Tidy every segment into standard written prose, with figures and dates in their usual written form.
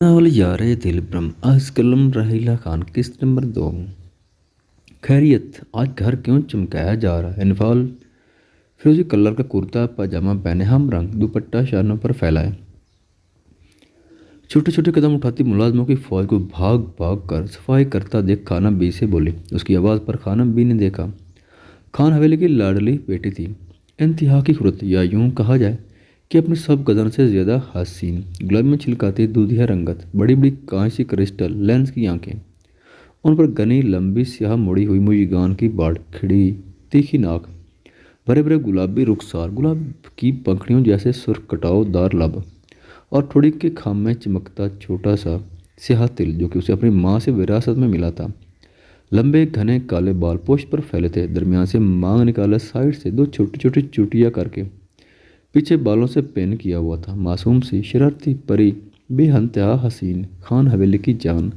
Novel यार दिल ब्रह्म आज कलम रहीला खान किस्त नंबर 2। खैरियत आज घर क्यों चमकाया जा रहा है। इनफाल फिरोजी कलर का कुर्ता पजामा पहने हम रंग दुपट्टा शानों पर फैलाए, छोटे छोटे कदम उठाती मुलाजमों की फौज को भाग भाग कर सफाई करता देख खाना बी से बोली। उसकी आवाज़ पर खाना बी ने देखा। खान हवेली की लाडली बेटी थी, इंतहा की खूबसूरत, या यूं कहा जाए कि अपने सब कदर से ज़्यादा हसीन। गुलाबी में छिलकाती दूधिया रंगत, बड़ी बड़ी कांच सी क्रिस्टल लेंस की आंखें, उन पर घनी लंबी स्याह मुड़ी हुई मुझगान की बाढ़, खिड़ी तीखी नाक, भरे भरे गुलाबी रुखसार, गुलाब की पंखड़ियों जैसे सुर्ख कटावदार लब, और ठोड़ी के खाम में चमकता छोटा सा स्याह तिल जो कि उसे अपनी माँ से विरासत में मिला था। लंबे घने काले बाल पोस्ट पर फैले थे, दरमियान से मांग निकाला साइड से दो छोटी छोटी चुटिया करके पीछे बालों से पेन किया हुआ था। मासूम सी शरारती परी, बेहंतहा हसीन। खान हवेली की जान।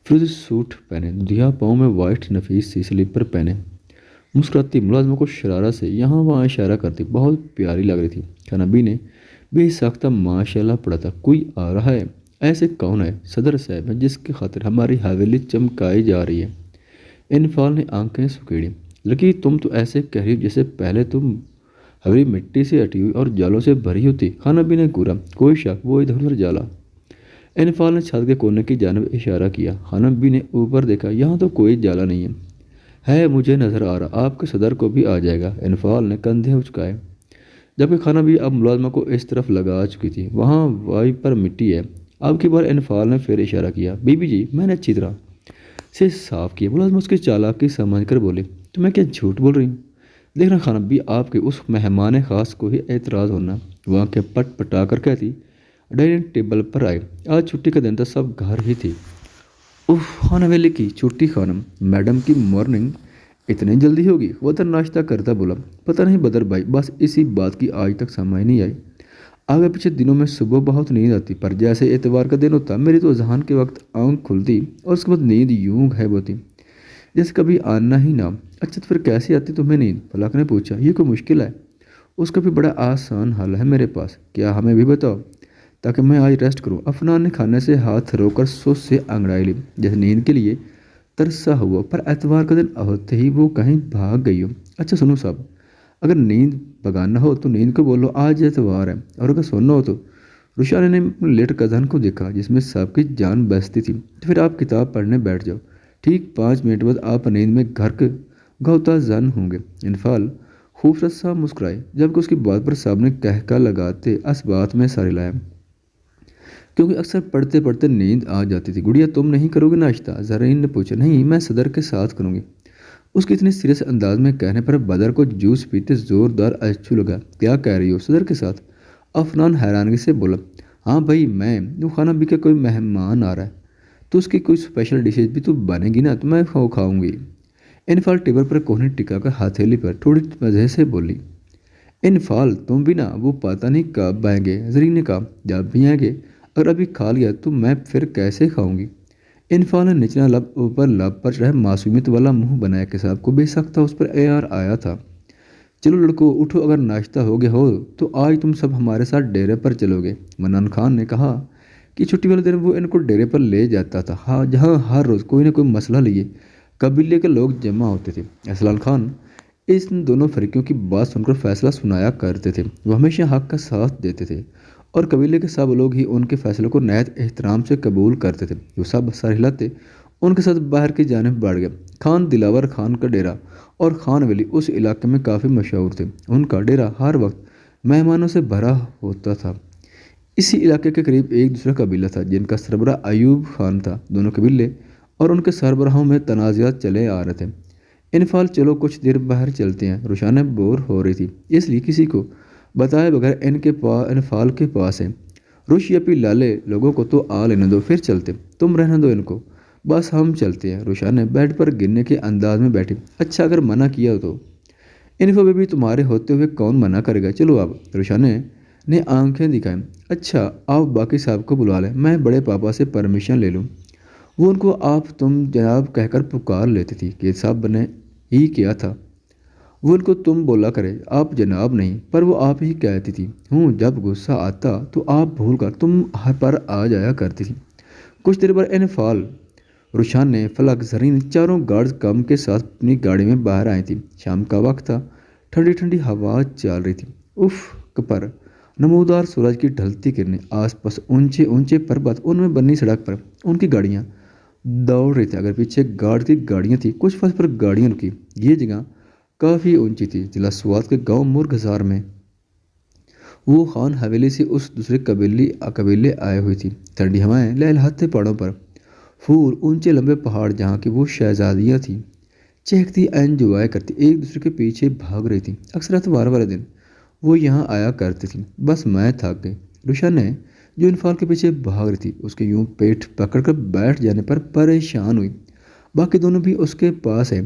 फिरोजी सूट पहने, दुधिया पाँव में वाइट नफीस सी स्लीपर पहने, मुस्कुराती मुलाजमों को शरारा से यहाँ वहाँ इशारा करती, बहुत प्यारी लग रही थी। खानबी ने बेसाख्ता माशाल्लाह पढ़ा था। कोई आ रहा है, ऐसे कौन है? सदर साहब है, जिसकी खातिर हमारी हवेली चमकाई जा रही है। इनफाल ने आंखें सुकेड़ी। लकी तुम तो ऐसे कह रही हो जैसे पहले तुम हवेली मिट्टी से हटी हुई और जालों से भरी होती। खानबी ने घूरा, कोई शक, वो इधर उधर जाला। इनफाल ने छत के कोने की जानब इशारा किया। खानबी ने ऊपर देखा, यहाँ तो कोई जाला नहीं है मुझे नज़र आ रहा, आपके सदर को भी आ जाएगा। इनफाल ने कंधे उचकाए, जबकि खानबी अब मुलाजमा को इस तरफ लगा चुकी थी। वहाँ वाई पर मिट्टी है। अब की बार इनफाल ने फिर इशारा किया। बीबी जी, मैंने अच्छी तरह से साफ किया। मुलाजमा उसकी चालाकी समझ कर बोले, तो मैं क्या झूठ बोल रही हूँ? देखना खानबी, आपके उस मेहमान ख़ास को ही एतराज़ होना। वहाँ के पट पटा कर कहती। डाइनिंग टेबल पर आए। आज छुट्टी का दिन था, सब घर ही थी। उफ, खान हवेली की छुट्टी खानम, मैडम की मॉर्निंग इतनी जल्दी होगी? बदर नाश्ता करता बोला। पता नहीं बदर भाई, बस इसी बात की आज तक समझ नहीं आई। आगे पीछे दिनों में सुबह बहुत नींद आती, पर जैसे एतवार का दिन होता मेरी तो अजहान के वक्त आंख खुलती और उसके बाद नींद यूं गायब होती जैसे कभी आना ही ना। अच्छा, तो फिर कैसे आती तुम्हें नींद? फलक ने पूछा। ये कोई मुश्किल है? उसका भी बड़ा आसान हल है मेरे पास। क्या, हमें भी बताओ ताकि मैं आज रेस्ट करूं। अफनान ने खाने से हाथ रोकर सोच से अंगड़ाई ली, जैसे नींद के लिए तरसा हुआ। पर एतवार का दिन होते ही वो कहीं भाग गई हो। अच्छा सुनो साहब, अगर नींद भगाना हो तो नींद को बोलो आज एतवार है, और अगर सोना हो तो। रुशाने ने अपने लेट कज़न को देखा जिसमें सबकी जान बसती थी। तो फिर आप किताब पढ़ने बैठ जाओ, ठीक 5 मिनट बाद आप नींद में घर के गौता जन होंगे। इनफाल खूबसूरत सा मुस्कुराए, जबकि उसकी बात पर साहब ने कहका लगाते इस बात में सारी लाया, क्योंकि अक्सर पढ़ते पढ़ते नींद आ जाती थी। गुड़िया, तुम नहीं करोगे नाश्ता? ज़रीन ने पूछा। नहीं, मैं सदर के साथ करूँगी। उसके इतने सीरियस अंदाज में कहने पर बदर को जूस पीते जोरदार अच्छू लगा। क्या कह रही हो, सदर के साथ? अफनान हैरानगी से बोला। हाँ भाई, मैं वो खाना भी का कोई मेहमान आ रहा है तो उसकी कोई स्पेशल डिशेज भी तो बनेगी ना, तो मैं वो खाऊंगी। इनफाल टेबल पर कोहनी टिका कर हथेली पर थोड़ी मज़े से बोली। इनफाल तुम भी ना, वो पता नहीं कब आएंगे। जरीन ने कहा। जब भी आएंगे, अगर अभी खा लिया तो मैं फिर कैसे खाऊंगी? इनफाल ने निचला लब ऊपर लब पर चढ़ा मासूमियत वाला मुंह बनाया कि साहब को बेसख्ता उस पर एआर आया था। चलो लड़को उठो, अगर नाश्ता हो गया हो तो आज तुम सब हमारे साथ डेरे पर चलोगे। मन्नान खान ने कहा कि छुट्टी वाले दिन वो इनको डेरे पर ले जाता था, हाँ, जहाँ हर रोज़ कोई ना कोई मसला लिए कबीले के लोग जमा होते थे। असलान खान इन दोनों फरीकों की बात सुनकर फैसला सुनाया करते थे। वो हमेशा हक का साथ देते थे और कबीले के सब लोग ही उनके फैसलों को नहायत एहतराम से कबूल करते थे। वो सब सर हिलाते उनके साथ बाहर की जानिब बढ़ गए। खान दिलावर खान का डेरा और खान वली उस इलाके में काफ़ी मशहूर थे। उनका डेरा हर वक्त मेहमानों से भरा होता था। इसी इलाके के करीब एक दूसरा कबीला था जिनका सरबराह अयूब खान था। दोनों कबीले और उनके सरबराहों में तनाज़ात चले आ रहे थे। इनफाल चलो कुछ देर बाहर चलते हैं। रुशाना बोर हो रही थी, इसलिए किसी को बताए बगैर इनफाल के पास है। रुश यपी लाले, लोगों को तो आ लेने दो, फिर चलते। तुम रहने दो इनको, बस हम चलते हैं। रुशाना बेड पर गिरने के अंदाज में बैठी। अच्छा, अगर मना किया तो? इन्फो बेबी, तुम्हारे होते हुए कौन मना करेगा? चलो अब। रुशाना ने आंखें दिखाएं। अच्छा, आप बाकी साहब को बुला लें, मैं बड़े पापा से परमिशन ले लूँ। वो उनको आप तुम जनाब कहकर पुकार लेती थी कि साहब ने ही किया था। وہ ان کو تم بولا کرے، آپ جناب نہیں، پر وہ آپ ہی کہتی تھی۔ جب غصہ آتا تو آپ بھول کر تم پر آ جایا کرتی تھی۔ کچھ دیر بعد انفال، روشان نے، فلک، زرین، چاروں گارڈز کم کے ساتھ اپنی گاڑی میں باہر آئی تھی۔ شام کا وقت تھا، ٹھنڈی ٹھنڈی ہوا چل رہی تھی۔ پر نمودار سورج کی ڈھلتی کرنیں، آس پاس اونچے اونچے پربت، ان میں بنی سڑک پر ان کی گاڑیاں دوڑ رہی تھی۔ اگر پیچھے گارڈ کی گاڑیاں تھیں، کچھ فاصلے پر گاڑیاں رکی۔ یہ جگہ کافی اونچی تھی۔ ضلع سوات کے گاؤں مرغزار میں وہ خان حویلی سے اس دوسرے قبیلے آئے ہوئی تھی۔ ٹھنڈی ہوائیں لہلہاتے پہاڑوں پر، پھول، اونچے لمبے پہاڑ جہاں کی وہ شہزادیاں تھیں، چہکتی انجوائے کرتی ایک دوسرے کے پیچھے بھاگ رہی تھیں۔ اکثر اتوار والے دن وہ یہاں آیا کرتی تھیں۔ بس میں تھک گئی، روشن نے، جو انفال کے پیچھے بھاگ رہی تھی، اس کے یوں پیٹ پکڑ کر بیٹھ جانے پر پریشان ہوئی۔ باقی دونوں بھی اس کے پاس ہیں۔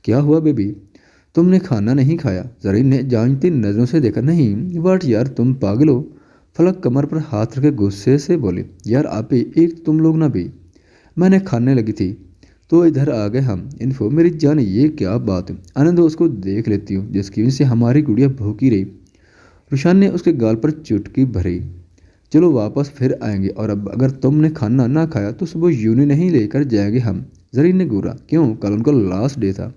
کیا ہوا بیبی، تم نے کھانا نہیں کھایا؟ زرین نے جانتی نظروں سے دیکھا۔ نہیں واٹ یار، تم پاگل ہو؟ فلک کمر پر ہاتھ رکھ کے غصے سے بولی۔ یار آپ ہی ایک تم لوگ نہ بھی، میں نے کھانے لگی تھی تو ادھر آ گئے ہم۔ انفو، میری جان یہ کیا بات ہے؟ آنند اس کو دیکھ لیتی ہوں جس کی وجہ سے ہماری گڑیا بھوکی رہی۔ روشان نے اس کے گال پر چٹکی بھری۔ چلو واپس پھر آئیں گے، اور اب اگر تم نے کھانا نہ کھایا تو صبح یونی نہیں لے کر جائیں گے ہم۔ زرین نے گورا، کیوں؟ کل ان کا لاسٹ ڈے تھا۔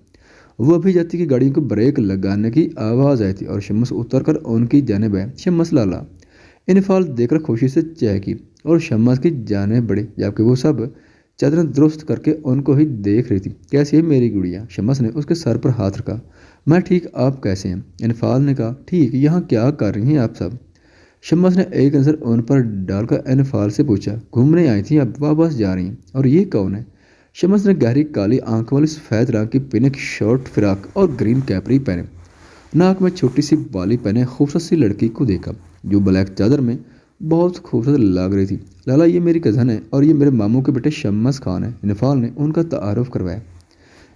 وہ ابھی جاتی کہ گاڑیوں کو بریک لگانے کی آواز آئی تھی اور شمس اتر کر ان کی جانب آئے۔ شمس لالا، انفال دیکھ کر خوشی سے چہکی اور شمس کی جانب بڑھی، جبکہ وہ سب چادریں درست کر کے ان کو ہی دیکھ رہی تھی۔ کیسی ہے میری گڑیا؟ شمس نے اس کے سر پر ہاتھ رکھا۔ میں ٹھیک، آپ کیسے ہیں؟ انفال نے کہا، ٹھیک۔ یہاں کیا کر رہی ہیں آپ سب؟ شمس نے ایک نظر ان پر ڈال کر انفال سے پوچھا۔ گھومنے آئی تھی، اب واپس جا رہی ہیں۔ اور یہ کون ہے؟ شمس نے گہری کالی آنکھوں والی سفید رنگ کی پنک شارٹ فراک اور گرین کیپری پہنے، ناک میں چھوٹی سی بالی پہنے خوبصورت سی لڑکی کو دیکھا جو بلیک چادر میں بہت خوبصورت لگ رہی تھی۔ لالا، یہ میری کزن ہے اور یہ میرے ماموں کے بیٹے شمس خان ہیں۔ انفال نے ان کا تعارف کروایا،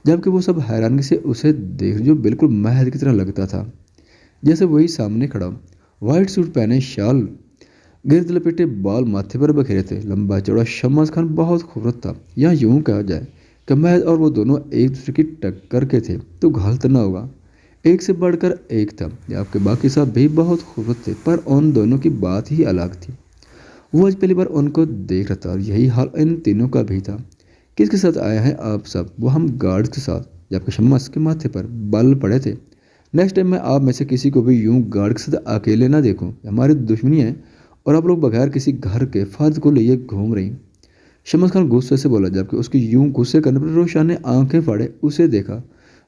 جبکہ وہ سب حیرانگی سے اسے دیکھ، جو بالکل مہد کی طرح لگتا تھا جیسے وہی سامنے کھڑا ہو۔ وائٹ سوٹ پہنے، شال گرد لپیٹے، بال ماتھے پر بکھیرے تھے، لمبا چوڑا شمس خان بہت خوبصورت تھا، یا یوں کہا جائے کہ مہد اور وہ دونوں ایک دوسرے کی ٹکر کے تھے تو غلط نہ ہوگا۔ ایک سے بڑھ کر ایک تھا، جبکہ باقی سب بھی بہت خوبصورت تھے، پر ان دونوں کی بات ہی الگ تھی۔ وہ آج پہلی بار ان کو دیکھ رہا تھا اور یہی حال ان تینوں کا بھی تھا۔ کس کے ساتھ آیا ہے آپ سب؟ وہ ہم گارڈز کے ساتھ، جبکہ شمس کے ماتھے پر بال پڑے تھے۔ نیکسٹ ٹائم میں آپ میں سے کسی کو بھی یوں گارڈ کے ساتھ اکیلے نہ دیکھوں، ہماری دشمنی ہے اور آپ لوگ بغیر کسی گھر کے فرد کو لیے گھوم رہی۔ شمس خان غصے سے بولا، جبکہ اس کی یوں غصے کرنے پر روشان نے آنکھیں پھاڑے اسے دیکھا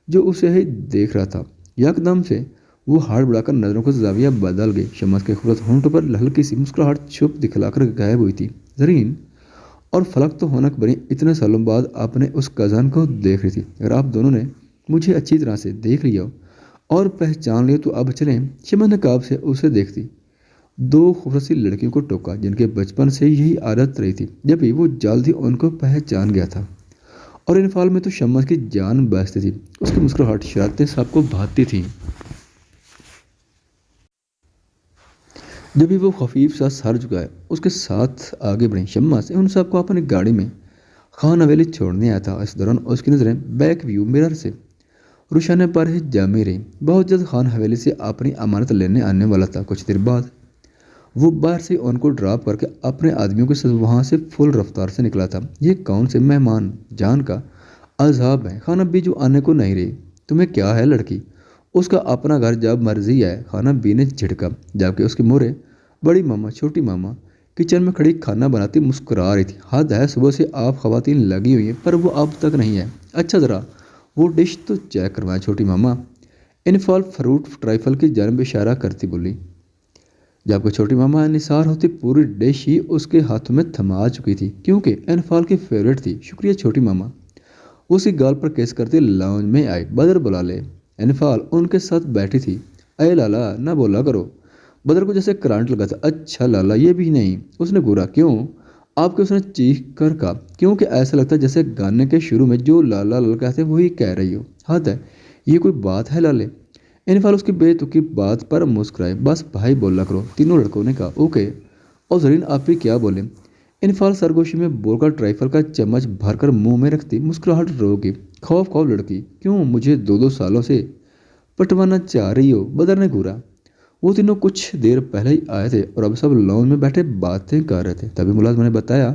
جو اسے ہی دیکھ رہا تھا۔ یکدم سے وہ ہاتھ بڑھا کر نظروں کا زاویہ بدل گئی۔ شمس کے خوبصورت ہونٹوں پر ہلکی سی مسکراہٹ چھپ دکھلا کر غائب ہوئی تھی۔ زرین اور فلک تو ہونک بنی اتنے سالوں بعد اپنے اس کزن کو دیکھ رہی تھی۔ اگر آپ دونوں نے مجھے اچھی طرح سے دیکھ لیا اور پہچان لیا تو اب چلیں۔ شمس نے قاب سے اسے دیکھتی دو خوبصورت سی لڑکیوں کو ٹوکا جن کے بچپن سے یہی عادت رہی تھی، جب بھی وہ جلد ہی ان کو پہچان گیا تھا۔ اور انفال میں تو شمس کی جان بستی تھی، اس کی مسکراہٹ، شرارتیں سب کو بھاتی تھیں۔ جب بھی وہ خفیف سا سر جھکائے اس کے ساتھ آگے بڑھی، شمس ان سب کو اپنی گاڑی میں خان حویلی چھوڑنے آیا تھا۔ اس دوران اس کی نظریں بیک ویو مرر سے روشن پر ہی جمی رہی۔ بہت جلد خان حویلی سے اپنی امانت لینے آنے والا تھا۔ کچھ دیر بعد وہ باہر سے ان کو ڈراپ کر کے اپنے آدمیوں کے ساتھ وہاں سے فل رفتار سے نکلا تھا۔ یہ کون سے مہمان جان کا عذاب ہے؟ خان ابی جو آنے کو نہیں رہی۔ تمہیں کیا ہے لڑکی، اس کا اپنا گھر جب مرضی آئے۔ خان ابی نے جھٹکا، جبکہ اس کی مورے بڑی ماما چھوٹی ماما کچن میں کھڑی کھانا بناتی مسکرا رہی تھی۔ حد ہے، صبح سے آپ خواتین لگی ہوئی ہیں پر وہ اب تک نہیں ہے۔ اچھا ذرا وہ ڈش تو چیک کروائیں چھوٹی ماما۔ انفال فروٹ ٹرائفل کی جانب اشارہ کرتی بولی، جبکہ چھوٹی ماما نثار ہوتی پوری ڈش ہی اس کے ہاتھوں میں تھما چکی تھی، کیونکہ انفال کی فیوریٹ تھی۔ شکریہ چھوٹی ماما، اسی گال پر کیس کرتے لاؤنج میں آئی۔ بدر بلا لے۔ انفال ان کے ساتھ بیٹھی تھی۔ اے لالا نہ بولا کرو۔ بدر کو جیسے کرنٹ لگا تھا۔ اچھا لالا یہ بھی نہیں؟ اس نے گورا، کیوں؟ آپ کے اس نے چیخ کر کہا، کیونکہ ایسا لگتا ہے جیسے گانے کے شروع میں جو لالا لالا کہتے ہیں وہی کہہ رہی ہو۔ حد ہے، یہ کوئی بات ہے لالے؟ انفال اس کی بے تکی بات پر مسکرائے۔ بس بھائی بولا کرو، تینوں لڑکوں نے کہا۔ اوکے۔ اور زرین آپ بھی کیا بولیں؟ انفال سرگوشی میں بول کر ٹرائفل کا چمچ بھر کر منہ میں رکھتی مسکراہٹ رو گئی۔ خوف لڑکی، کیوں؟ مجھے 2 سالوں سے पटवाना चाह रही हो? बदर ने घूरा। वो तीनों कुछ देर पहले ही आए थे और अब सब लॉन में बैठे बातें कर रहे थे। तभी मुलाजिम ने बताया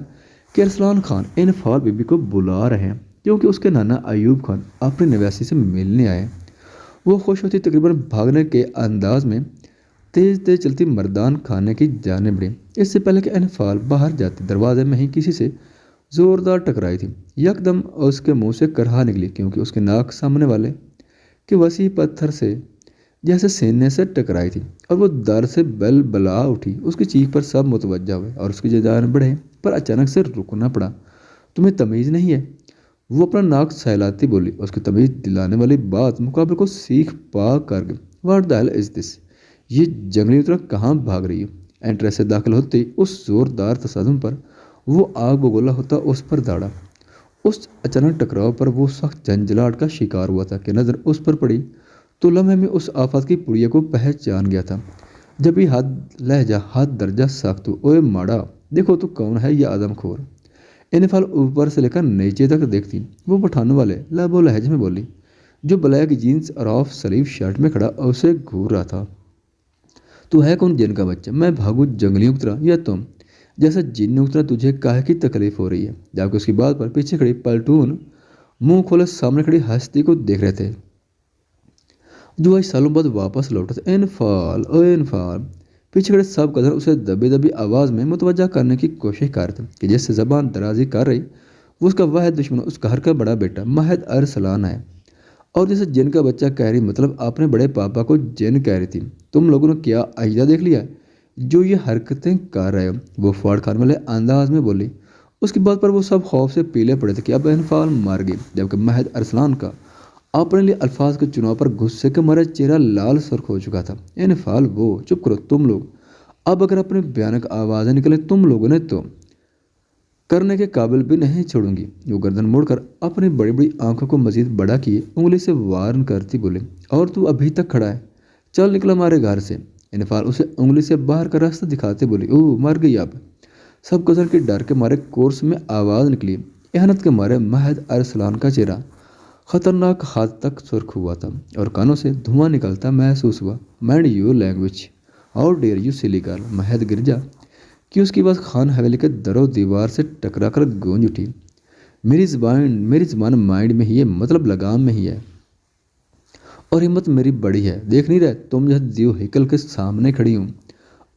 कि अरसलान खान इनफाल बीबी को बुला रहे हैं क्योंकि उसके नाना अयूब खान अपनी नवासी से मिलने आए। वो खुश होती तकरीबन भागने के अंदाज में तेज तेज चलती मर्दान खाने की जाने बढ़ी। इससे पहले कि इनफाल बाहर जाती दरवाजे में ही किसी से जोरदार टकराई थी। यकदम उसके मुंह से करहा निकली क्योंकि उसके नाक सामने वाले के वसी पत्थर से जैसे सीने से टकराई थी और वो दर से बल बला उठी। उसकी चीख पर सब मुतवज्जा हुए और उसकी जान बढ़े, पर अचानक से रुकना पड़ा। तुम्हें तमीज़ नहीं है? वो अपना नाक सहलाती बोली। उसकी तमीज़ दिलाने वाली बात मुकाबले को सीख पा कर गई। What the hell is this? ये जंगली उतरा कहाँ भाग रही है? एंट्रेंस से दाखिल होते ही उस जोरदार तसादुम पर वो आग बगोला होता उस पर दौड़ा। उस अचानक टकराव पर वो सख्त झंझलाहट का शिकार हुआ था कि नज़र उस पर पड़ी तो लम्हे में उस आफत की पुड़िया को पहचान गया था। जब भी हाथ लहजा हाथ दर्जा सख्त हो, ओए माड़ा देखो तो कौन है ये आदमखोर। इनफाल ऊपर से लेकर नीचे तक देखती। वो पठान वाले लबो लहजे में बोली जो ब्लैक जीन्स और ऑफ स्लीव शर्ट में खड़ा उसे घूर रहा था। तू है कौन जिन का बच्चा? मैं भागू जंगली उतरा या तुम जैसा जिन उतरा? तुझे काहे की तकलीफ हो रही है? जबकि उसकी बात पर पीछे खड़ी पलटून मुंह खोले सामने खड़ी हस्ती को देख रहे थे जो आज सालों बाद वापस लौटा था। इनफाल ओ इनफाल। पीछे खड़े सब कदर उसे दबी दबी आवाज़ में मुतवज्जा करने की कोशिश कर रहे थे कि जिससे जबान दराजी कर रही वो उसका वाहिद दुश्मन उसका घर का बड़ा बेटा महद अरसलान है। और जैसे जिन का बच्चा कह रही मतलब आपने बड़े पापा को जिन कह रही थी। तुम लोगों ने क्या आइजा देख लिया जो ये हरकतें कर रहे हो? वो फाड़ खान वाले अंदाज में बोली। उसकी बात पर वो सब खौफ से पीले पड़े थे कि अब इनफाल मर गई, जबकि महद अरसलान का अपने लिए अल्फाज के चुनाव पर गुस्से के मारे चेहरा लाल सुर्ख हो चुका था। इनफाल वो चुप करो तुम लोग। अब अगर अपने भयानक आवाज़ें निकले तुम लोगों ने तो करने के काबिल भी नहीं छोड़ूंगी। वो गर्दन मोड़कर अपनी बड़ी बड़ी आंखों को मजीद बड़ा किए उंगली से वार्न करती बोले और तू अभी तक खड़ा है? चल निकला हमारे घर से। इनफाल उसे उंगली से बाहर का रास्ता दिखाते बोली ओह मर गई अब। सब कजर के डर के मारे कोर्स में आवाज़ निकली। एहनत के मारे महद अरसलान का चेहरा खतरनाक हाथ तक सुर्ख हुआ था और कानों से धुआं निकलता महसूस हुआ। Mind your language, how dare you silly girl. महद गिरजा कि उसकी बात खान हवेली के दरो दीवार से टकरा कर गूंज उठी। मेरी ज़बान माइंड में ही है, मतलब लगाम में ही है और हिम्मत मेरी बड़ी है। देख नहीं रहे तुम जैसे जीव हिकल के सामने खड़ी हूँ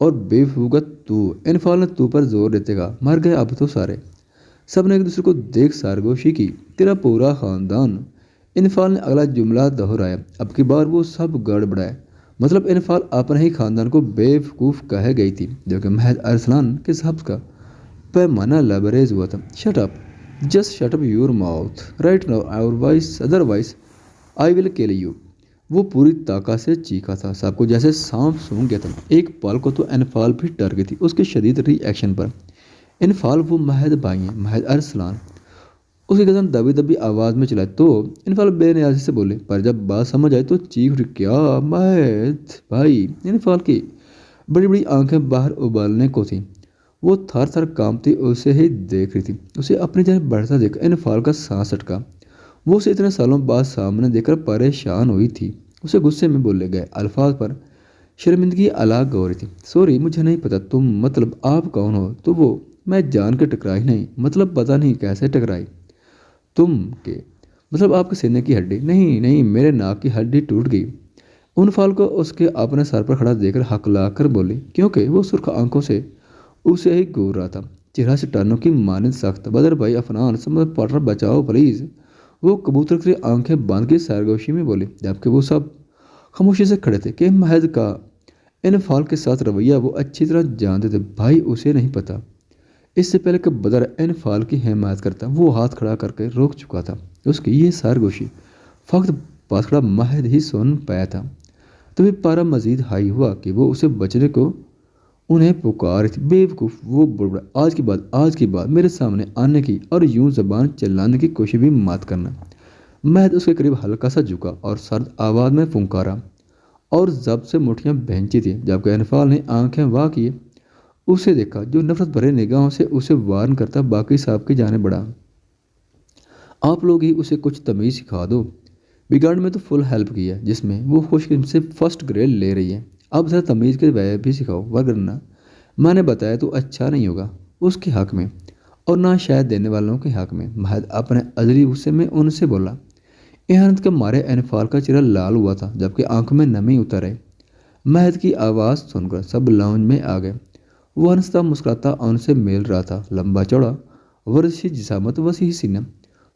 और बेवकूफ़ तू। इनफाल ने तू पर जोर देते कहा मर गए अब तो सारे। सब ने एक दूसरे को देख सारगोशी की। तेरा पूरा ख़ानदान। इनफाल ने अगला जुमला दोहराया। अब की बार वो सब गड़बड़ाए। मतलब इनफाल अपने ही खानदान को बेवकूफ़ कह गई थी जबकि महद अरसलान के साहब का पैमाना लबरेज हुआ था। Shut up, just shut up your mouth right now otherwise I will kill you. वो पूरी ताकत से चीखा था। सबको जैसे सांप सूंघ गया था। एक पल को तो इनफाल भी डर गई थी उसके शदीद रिएक्शन पर। इनफाल वो महद भाई हैं, महद अरसलान। उसकी गर्दन दबी दबी आवाज़ में चलाई तो इनफाल बेनियाजी से बोले, पर जब बात समझ आई तो चीख उठी क्या महद भाई। इनफाल की बड़ी बड़ी आंखें बाहर उबालने को थी। वो थर थर कांपती उसे ही देख रही थी। उसे अपनी तरफ बढ़ता देख इनफाल का सांस अटका। वो उसे इतने सालों बाद सामने देखकर परेशान हुई थी। उसे गुस्से में बोले गए अल्फाज पर शर्मिंदगी अलग हो रही थी। सॉरी मुझे नहीं पता तुम मतलब आप कौन हो? तो वो मैं जान के टकराई नहीं, मतलब पता नहीं कैसे टकराई। तुम के मतलब आपके सीने की हड्डी? नहीं नहीं मेरे नाक की हड्डी टूट गई। उन फाल को उसके अपने सर पर खड़ा देखकर हकला कर बोली क्योंकि वो सुर्ख आंखों से उसे ही घूर रहा था। चेहरा से टानों की मानद सख्त। बदर भाई अफनान समझ पार्टनर बचाओ प्लीज़। वो कबूतर की आंखें बांध के सरगोशी में बोली जबकि वो सब खामोशी से खड़े थे कि महद का इनफाल के साथ रवैया वो अच्छी तरह जानते थे। भाई उसे नहीं पता इससे पहले कि बदर इनफाल की हिमायत करता वो हाथ खड़ा करके रोक चुका था। उसकी ये सरगोशी फक्त पास खड़ा महद ही सुन पाया था। तभी पारा मजीद हाई हुआ कि वो उसे बचने को उन्हें पुकार थी। बेवकूफ़ वो बुड़बड़ा आज की बात मेरे सामने आने की और यूं जबान चलाने की कोशिश भी मत करना। महद उसके करीब हल्का सा झुका और सर्द आवाज़ में फुंकारा और जब से मुठ्ठियाँ भैंची थी। जबकि इनफाल ने आंखें वाह किए उसे देखा जो नफरत भरे निगाहों से उसे वार्न करता बाकी साहब की जाने बढ़ा। आप लोग ही उसे कुछ तमीज़ सिखा दो। بگاڑ میں تو فل ہیلپ کی ہے، جس میں وہ خوش قسم سے فرسٹ گریڈ لے رہی ہے۔ اب ذرا تمیز کے وے بھی سکھاؤ، ورنہ میں نے بتایا تو اچھا نہیں ہوگا اس کے حق میں، اور نہ شاید دینے والوں کے حق میں۔ مہد اپنے ازلی غصے میں ان سے بولا۔ احانت کے مارے انفال کا چہرہ لال ہوا تھا، جبکہ آنکھوں میں نمی اتر آئی۔ مہد کی آواز سن کر سب لاؤنج میں آ گئے۔ وہ ہنستا مسکراتا ان سے میل رہا تھا، لمبا چوڑا، ورزشی جسامت، وسیع سینہ،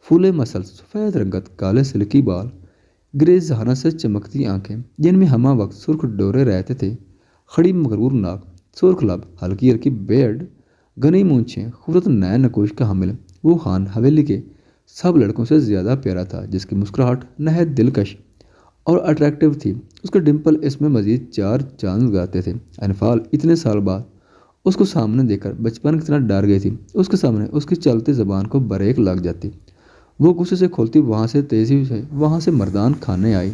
پھولے مسل، سفید رنگت، کالے سلکی بال، گریز ذہانہ سے چمکتی آنکھیں جن میں ہمہ وقت سرخ ڈورے رہتے تھے، کھڑی مغرور ناک، سرخ لب، ہلکی ہلکی بیڈ، گھنی مونچھیں، خوبصورت نئے نقوش کا حامل۔ وہ خان حویلی کے سب لڑکوں سے زیادہ پیارا تھا، جس کی مسکراہٹ نہایت دلکش اور اٹریکٹیو تھی۔ اس کے ڈمپل اس میں مزید چار چاند لگاتے تھے۔ انفال اتنے سال بعد اس کو سامنے دیکھ کر بچپن کی طرح ڈر گئی تھی۔ اس کے سامنے اس کی چلتی زبان کو بریک لگ جاتی۔ وہ غصے سے کھولتی، وہاں سے تیزی سے وہاں سے مردان کھانے آئی۔